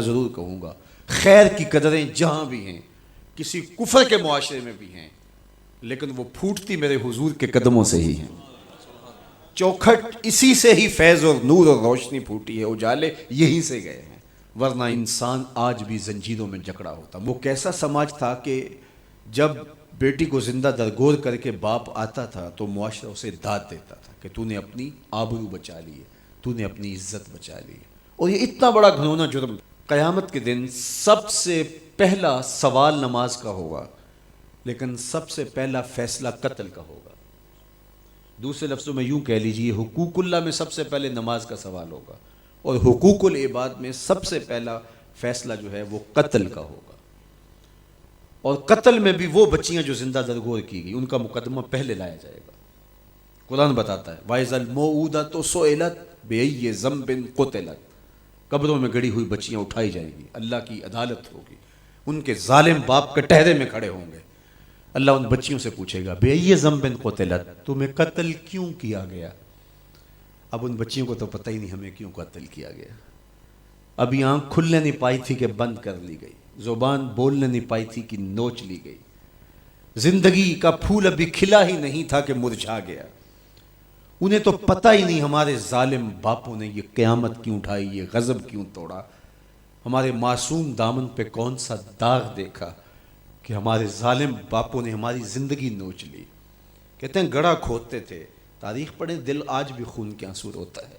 ضرور کہوں گا، خیر کی قدریں جہاں بھی ہیں، کسی کفر کے معاشرے میں بھی ہیں، لیکن وہ پھوٹتی میرے حضور کے قدموں سے ہی ہیں۔ چوکھٹ اسی سے ہی فیض اور نور اور روشنی پھوٹی ہے، اجالے یہی سے گئے ہیں، ورنہ انسان آج بھی زنجیروں میں جکڑا ہوتا۔ وہ کیسا سماج تھا کہ جب بیٹی کو زندہ درگور کر کے باپ آتا تھا تو معاشرہ اسے داد دیتا تھا کہ تو نے اپنی آبرو بچا لی ہے، تو نے اپنی عزت بچا لی ہے۔ اور یہ اتنا بڑا گھنونا جرم، قیامت کے دن سب سے پہلا سوال نماز کا ہوگا، لیکن سب سے پہلا فیصلہ قتل کا ہوگا۔ دوسرے لفظوں میں یوں کہہ لیجئے، حقوق اللہ میں سب سے پہلے نماز کا سوال ہوگا، اور حقوق العباد میں سب سے پہلا فیصلہ جو ہے وہ قتل کا ہوگا۔ اور قتل میں بھی وہ بچیاں جو زندہ درگور کی گئی، ان کا مقدمہ پہلے لایا جائے گا۔ قرآن بتاتا ہے وَإِذَا الْمَوْءُودَةُ سُئِلَتْ بِأَيِّ ذَنبٍ قُتِلَتْ، قبروں میں گڑی ہوئی بچیاں اٹھائی جائیں گی، اللہ کی عدالت ہوگی، ان کے ظالم باپ کٹہرے میں کھڑے ہوں گے، اللہ ان بچیوں سے پوچھے گا بِأَيِّ ذَنبٍ قُتِلَتْ، تمہیں قتل کیوں کیا گیا؟ اب ان بچیوں کو تو پتہ ہی نہیں ہمیں کیوں قتل کیا گیا۔ ابھی آنکھ کھلنے نہیں پائی تھی کہ بند کر لی گئی، زبان بولنے نہیں پائی تھی کہ نوچ لی گئی، زندگی کا پھول ابھی کھلا ہی نہیں تھا کہ مرجھا گیا۔ انہیں تو پتہ ہی نہیں ہمارے ظالم باپوں نے یہ قیامت کیوں اٹھائی، یہ غضب کیوں توڑا، ہمارے معصوم دامن پہ کون سا داغ دیکھا کہ ہمارے ظالم باپوں نے ہماری زندگی نوچ لی۔ کہتے ہیں گڑھا کھودتے تھے، تاریخ پڑھیں، دل آج بھی خون کے آنسو روتا ہے،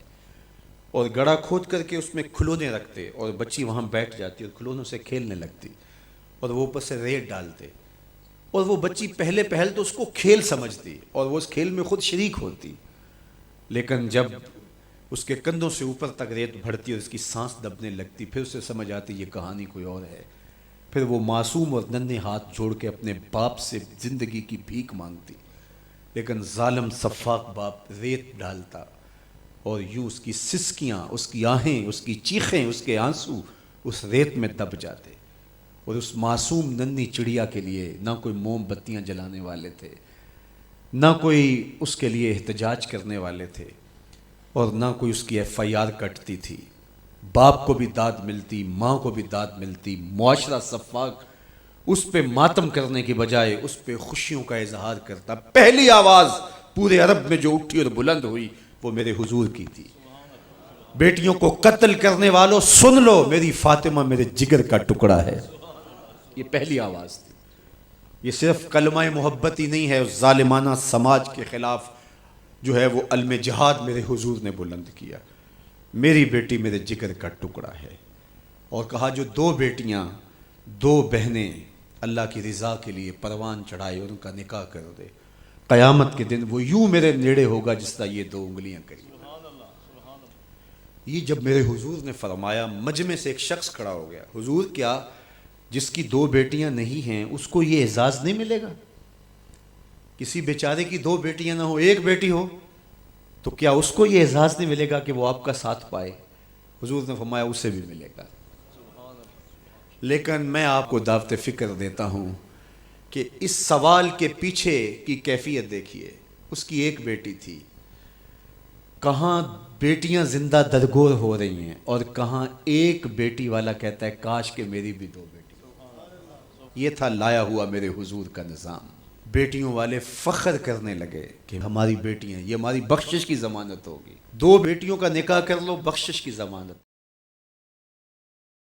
اور گڑھا کھود کر کے اس میں کھلونے رکھتے اور بچی وہاں بیٹھ جاتی اور کھلونوں سے کھیلنے لگتی، اور وہ اوپر سے ریت ڈالتے، اور وہ بچی پہلے پہل تو اس کو کھیل سمجھتی اور وہ اس کھیل میں خود شریک ہوتی، لیکن جب اس کے کندھوں سے اوپر تک ریت بڑھتی اور اس کی سانس دبنے لگتی، پھر اسے سمجھ آتی یہ کہانی کوئی اور ہے، پھر وہ معصوم اور ننھے ہاتھ جوڑ کے اپنے باپ سے زندگی کی بھیک مانگتی، لیکن ظالم سفاک باپ ریت ڈالتا، اور یوں اس کی سسکیاں، اس کی آہیں، اس کی چیخیں، اس کے آنسو اس ریت میں دب جاتے، اور اس معصوم ننھی چڑیا کے لیے نہ کوئی موم بتیاں جلانے والے تھے، نہ کوئی اس کے لیے احتجاج کرنے والے تھے، اور نہ کوئی اس کی FIR کٹتی تھی۔ باپ کو بھی داد ملتی، ماں کو بھی داد ملتی، معاشرہ صفاق اس پہ ماتم کرنے کی بجائے اس پہ خوشیوں کا اظہار کرتا۔ پہلی آواز پورے عرب میں جو اٹھی اور بلند ہوئی وہ میرے حضور کی تھی، بیٹیوں کو قتل کرنے والوں سن لو، میری فاطمہ میرے جگر کا ٹکڑا ہے، یہ پہلی آواز تھی۔ یہ صرف کلمہ محبت ہی نہیں ہے، اس ظالمانہ سماج کے خلاف جو ہے وہ علم جہاد میرے حضور نے بلند کیا، میری بیٹی میرے جگر کا ٹکڑا ہے، اور کہا جو دو بیٹیاں، دو بہنیں اللہ کی رضا کے لیے پروان چڑھائے ان کا نکاح کر دے، قیامت کے دن وہ یوں میرے نیڑے ہوگا جس طرح یہ دو انگلیاں قریب۔ یہ جب میرے حضور نے فرمایا، مجمع سے ایک شخص کھڑا ہو گیا، حضور کیا جس کی دو بیٹیاں نہیں ہیں اس کو یہ اعزاز نہیں ملے گا؟ کسی بیچارے کی دو بیٹیاں نہ ہو، ایک بیٹی ہو، تو کیا اس کو یہ اعزاز نہیں ملے گا کہ وہ آپ کا ساتھ پائے؟ حضور نے فرمایا اسے بھی ملے گا، لیکن میں آپ کو دعوت فکر دیتا ہوں کہ اس سوال کے پیچھے کی کیفیت دیکھیے۔ اس کی ایک بیٹی تھی، کہاں بیٹیاں زندہ درگور ہو رہی ہیں، اور کہاں ایک بیٹی والا کہتا ہے کاش کہ میری بھی دو بیٹی۔ یہ تھا لایا ہوا میرے حضور کا نظام۔ بیٹیوں والے فخر کرنے لگے کہ ہماری بیٹیاں، یہ ہماری بخشش کی ضمانت ہوگی، دو بیٹیوں کا نکاح کر لو، بخشش کی ضمانت۔